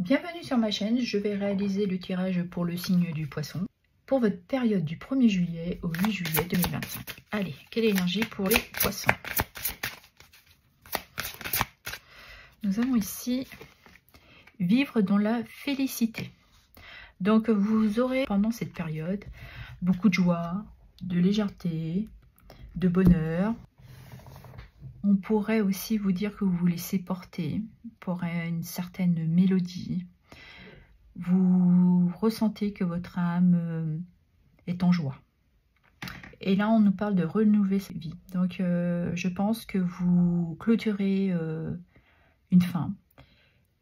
Bienvenue sur ma chaîne, je vais réaliser le tirage pour le signe du poisson pour votre période du 1er juillet au 8 juillet 2025. Allez, quelle énergie pour les poissons? Nous avons ici vivre dans la félicité. Donc vous aurez pendant cette période beaucoup de joie, de légèreté, de bonheur. On pourrait aussi vous dire que vous vous laissez porter pour une certaine mélodie. Vous ressentez que votre âme est en joie. Et là, on nous parle de renouveler sa vie. Donc, je pense que vous clôturez une fin.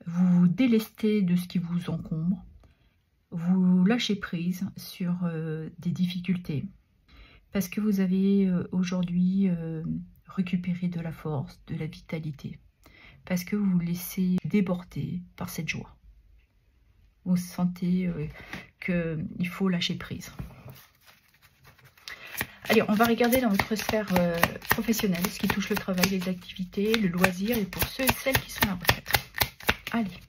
Vous vous délestez de ce qui vous encombre. Vous lâchez prise sur des difficultés. Parce que vous avez aujourd'hui récupéré de la force, de la vitalité. Parce que vous vous laissez déborder par cette joie. Vous sentez qu'il faut lâcher prise. Allez, on va regarder dans votre sphère professionnelle, ce qui touche le travail, les activités, le loisir et pour ceux et celles qui sont à la retraite. Allez,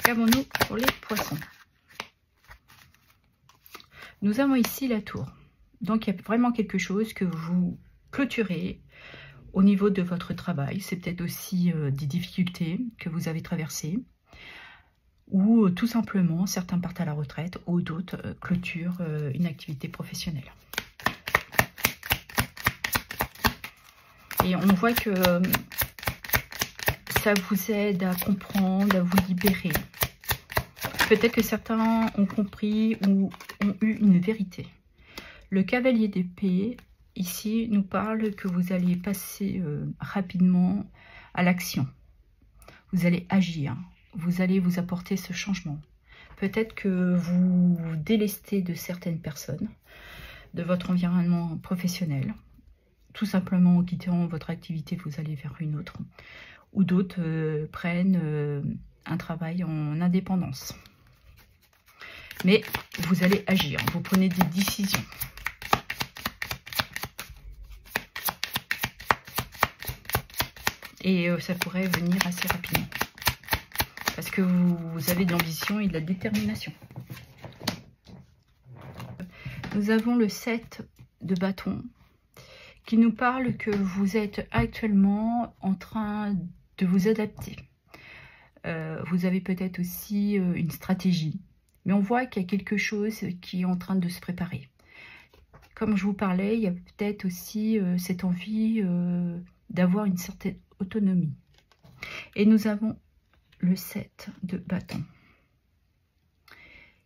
qu'avons-nous pour les poissons? Nous avons ici la tour. Donc, il y a vraiment quelque chose que vous clôturez au niveau de votre travail. C'est peut-être aussi des difficultés que vous avez traversées. Ou tout simplement, certains partent à la retraite ou d'autres clôturent une activité professionnelle. Et on voit que ça vous aide à comprendre, à vous libérer. Peut-être que certains ont compris ou ont eu une vérité. Le cavalier d'épée, ici, nous parle que vous allez passer rapidement à l'action. Vous allez agir. Vous allez vous apporter ce changement. Peut-être que vous vous délestez de certaines personnes, de votre environnement professionnel. Tout simplement en quittant votre activité, vous allez vers une autre. Ou d'autres prennent un travail en indépendance. Mais vous allez agir, vous prenez des décisions. Et ça pourrait venir assez rapidement. Parce que vous avez de l'ambition et de la détermination. Nous avons le 7 de bâton qui nous parle que vous êtes actuellement en train de vous adapter. Vous avez peut-être aussi une stratégie. Mais on voit qu'il y a quelque chose qui est en train de se préparer. Comme je vous parlais, il y a peut-être aussi cette envie d'avoir une certaine autonomie. Et nous avons le 7 de bâton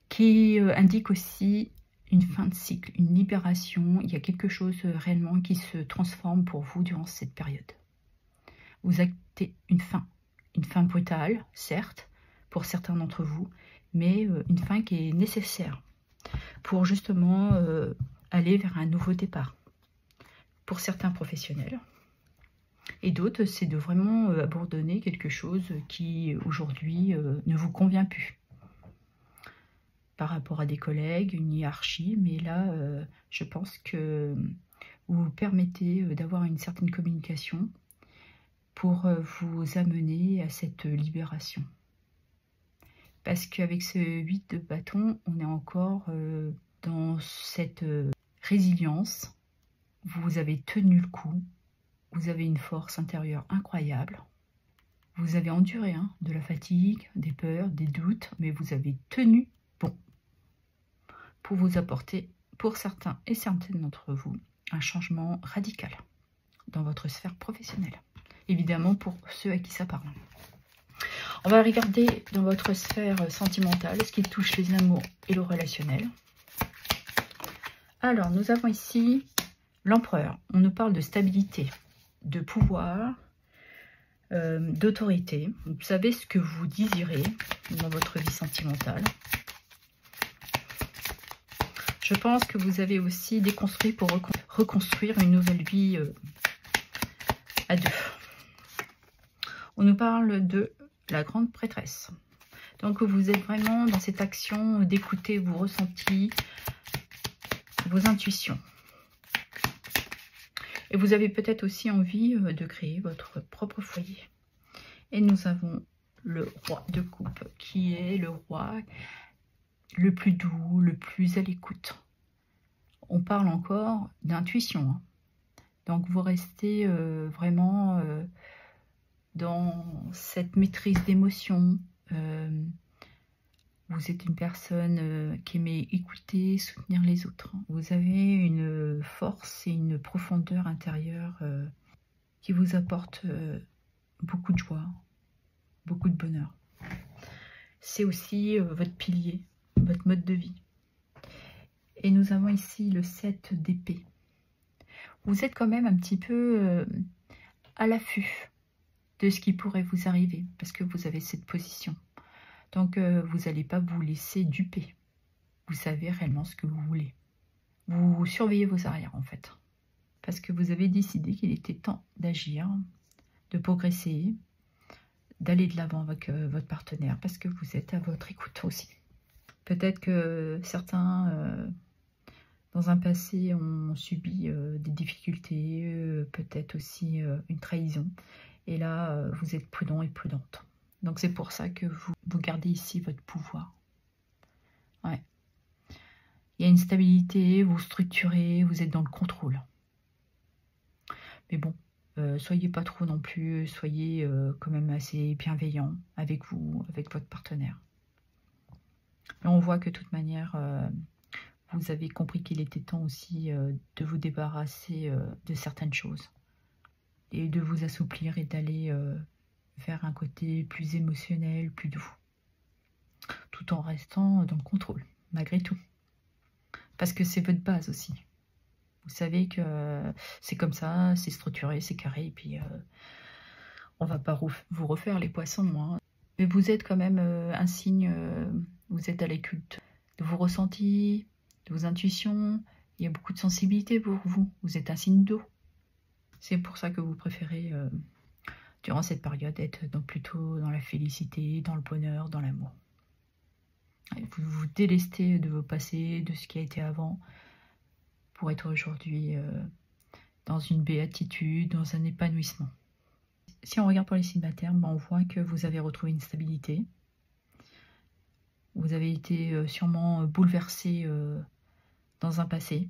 qui indique aussi une fin de cycle, une libération. Il y a quelque chose réellement qui se transforme pour vous durant cette période. Vous actez une fin brutale, certes, pour certains d'entre vous, mais une fin qui est nécessaire pour justement aller vers un nouveau départ. Pour certains professionnels. Et d'autres, c'est de vraiment abandonner quelque chose qui, aujourd'hui, ne vous convient plus. Par rapport à des collègues, une hiérarchie, mais là, je pense que vous vous permettez d'avoir une certaine communication pour vous amener à cette libération. Parce qu'avec ce 8 de bâton, on est encore dans cette résilience. Vous avez tenu le coup. Vous avez une force intérieure incroyable. Vous avez enduré de la fatigue, des peurs, des doutes, mais vous avez tenu bon pour vous apporter, pour certains et certaines d'entre vous, un changement radical dans votre sphère professionnelle. Évidemment, pour ceux à qui ça parle. On va regarder dans votre sphère sentimentale ce qui touche les amours et le relationnel. Alors, nous avons ici l'empereur. On nous parle de stabilité, de pouvoir, d'autorité. Vous savez ce que vous désirez dans votre vie sentimentale. Je pense que vous avez aussi déconstruit pour reconstruire une nouvelle vie à deux. On nous parle de la grande prêtresse. Donc vous êtes vraiment dans cette action d'écouter vos ressentis, vos intuitions. Et vous avez peut-être aussi envie de créer votre propre foyer. Et nous avons le roi de coupe, qui est le roi le plus doux, le plus à l'écoute. On parle encore d'intuition, hein. Donc vous restez vraiment dans cette maîtrise d'émotion. Vous êtes une personne qui aimait écouter, soutenir les autres. Vous avez une force et une profondeur intérieure qui vous apporte beaucoup de joie, beaucoup de bonheur. C'est aussi votre pilier, votre mode de vie. Et nous avons ici le 7 d'épée. Vous êtes quand même un petit peu à l'affût de ce qui pourrait vous arriver, parce que vous avez cette position. Donc vous n'allez pas vous laisser duper. Vous savez réellement ce que vous voulez. Vous surveillez vos arrières en fait. Parce que vous avez décidé qu'il était temps d'agir, de progresser, d'aller de l'avant avec votre partenaire, parce que vous êtes à votre écoute aussi. Peut-être que certains, dans un passé, ont subi des difficultés, peut-être aussi une trahison. Et là, vous êtes prudent et prudente. Donc c'est pour ça que vous gardez ici votre pouvoir. Ouais. Il y a une stabilité, vous structurez, vous êtes dans le contrôle. Mais bon, soyez pas trop non plus, soyez quand même assez bienveillant avec vous, avec votre partenaire. Et on voit que de toute manière, vous avez compris qu'il était temps aussi de vous débarrasser de certaines choses. Et de vous assouplir et d'aller vers un côté plus émotionnel, plus doux. Tout en restant dans le contrôle, malgré tout. Parce que c'est votre base aussi. Vous savez que c'est comme ça, c'est structuré, c'est carré, et puis on va pas vous refaire les poissons, hein. Mais vous êtes quand même un signe, vous êtes à l'écoute de vos ressentis, de vos intuitions. Il y a beaucoup de sensibilité pour vous. Vous êtes un signe d'eau. C'est pour ça que vous préférez, durant cette période, être plutôt dans la félicité, dans le bonheur, dans l'amour. Vous vous délestez de vos passés, de ce qui a été avant, pour être aujourd'hui dans une béatitude, dans un épanouissement. Si on regarde pour les célibataires, on voit que vous avez retrouvé une stabilité. Vous avez été sûrement bouleversé dans un passé.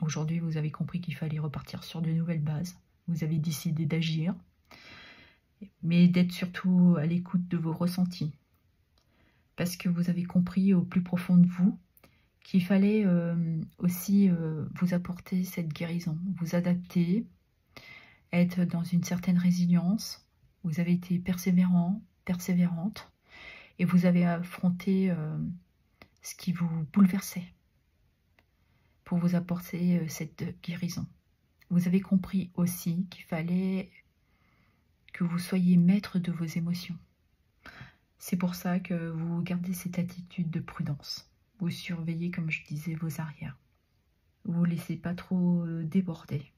Aujourd'hui, vous avez compris qu'il fallait repartir sur de nouvelles bases. Vous avez décidé d'agir, mais d'être surtout à l'écoute de vos ressentis. Parce que vous avez compris au plus profond de vous qu'il fallait aussi vous apporter cette guérison, vous adapter, être dans une certaine résilience. Vous avez été persévérant, persévérante, et vous avez affronté ce qui vous bouleversait pour vous apporter cette guérison. Vous avez compris aussi qu'il fallait que vous soyez maître de vos émotions. C'est pour ça que vous gardez cette attitude de prudence. Vous surveillez, comme je disais, vos arrières. Vous ne vous laissez pas trop déborder.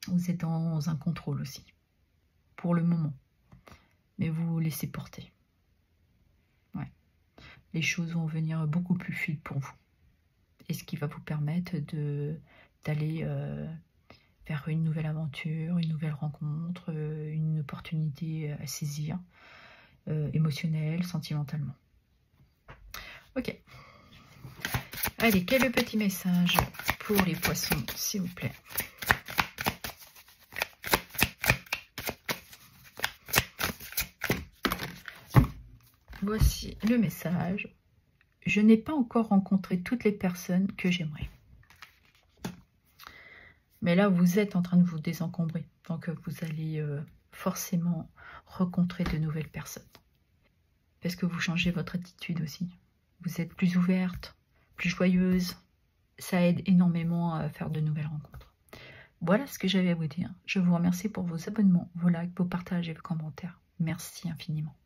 Vous êtes dans un contrôle aussi, pour le moment. Mais vous vous laissez porter. Ouais. Les choses vont venir beaucoup plus fluides pour vous. Et ce qui va vous permettre d'aller vers une nouvelle aventure, une nouvelle rencontre, une opportunité à saisir, émotionnelle, sentimentalement. Ok. Allez, quel est le petit message pour les poissons, s'il vous plaît? Voici le message. Je n'ai pas encore rencontré toutes les personnes que j'aimerais. Mais là, vous êtes en train de vous désencombrer. Donc, vous allez forcément rencontrer de nouvelles personnes. Parce que vous changez votre attitude aussi. Vous êtes plus ouverte, plus joyeuse. Ça aide énormément à faire de nouvelles rencontres. Voilà ce que j'avais à vous dire. Je vous remercie pour vos abonnements, vos likes, vos partages et vos commentaires. Merci infiniment.